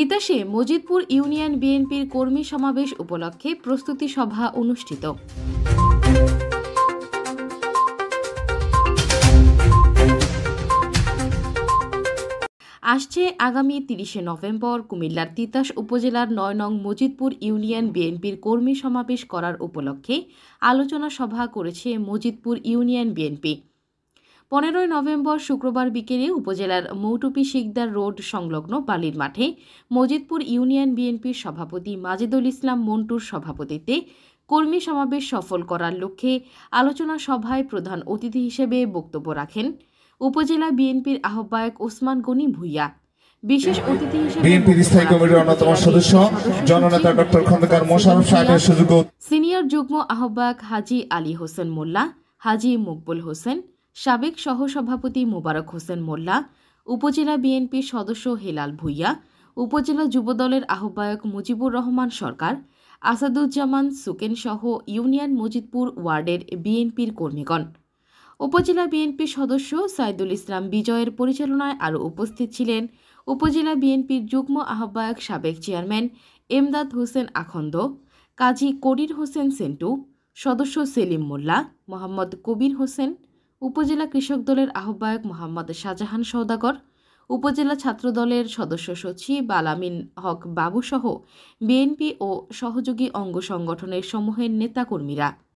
তিতাসে Majidpur union বিএনপির কর্মী সমাবেশ উপলক্ষে প্রস্তুতি সভা অনুষ্ঠিত। আসছে আগামী 30 নভেম্বর কুমিল্লার তিতাস উপজেলার 9 নং মজিদপুর ইউনিয়ন বিএনপির কর্মী সমাবেশ করার উপলক্ষে আলোচনা সভা করেছে মজিদপুর ইউনিয়ন বিএনপি। 15 নভেম্বর শুক্রবার বিকেলে উপজেলার মৌটুপি শিকদার রোড সংলগ্ন বালির মাঠে মজিদপুর ইউনিয়ন বিএনপির সভাপতি মাজেদুল ইসলাম মন্টুর সভাপতিত্বে কর্মী সমাবেশ সফল করার লক্ষ্যে আলোচনা সভায় প্রধান অতিথি হিসেবে বক্তব্য রাখেন উপজেলা বিএনপির আহ্বায়ক ওসমান গনি ভূঁইয়া। বিশেষ অতিথি হিসেবে বিএনপির স্থায়ী কমিটির অন্যতম সদস্য জননেতা ডক্টর খন্দকার মোশাররফ সাহেবের সুযোগ্য সিনিয়র যুগ্ম আহ্বায়ক হাজী আলী হোসেন মোল্লা, হাজী মকবুল হোসেন, সাবেক সহসভাপতি মোবারক হোসেন মোল্লা, উপজেলা বিএনপির সদস্য হেলাল ভূঁইয়া, উপজেলা যুবদলের আহ্বায়ক মুজিবুর রহমান সরকার, আসাদুজ্জামান সুকেন সহ ইউনিয়ন মজিদপুর ওয়ার্ডের বিএনপির কর্মীগণ। উপজেলা বিএনপির সদস্য সাইদুল ইসলাম বিজয়ের পরিচালনায় আরও উপস্থিত ছিলেন উপজেলা বিএনপির যুগ্ম আহ্বায়ক সাবেক চেয়ারম্যান এমদাদ হোসেন আখন্দ, কাজী করির হোসেন সেন্টু, সদস্য সেলিম মোল্লা, মোহাম্মদ কবির হোসেন, উপজেলা কৃষক দলের আহ্বায়ক মোহাম্মদ শাহজাহান সওদাগর, উপজেলা ছাত্রদলের সদস্য সচিব আলামিন হক বাবুসহ বিএনপি ও সহযোগী অঙ্গ সংগঠনের সমূহের নেতাকর্মীরা।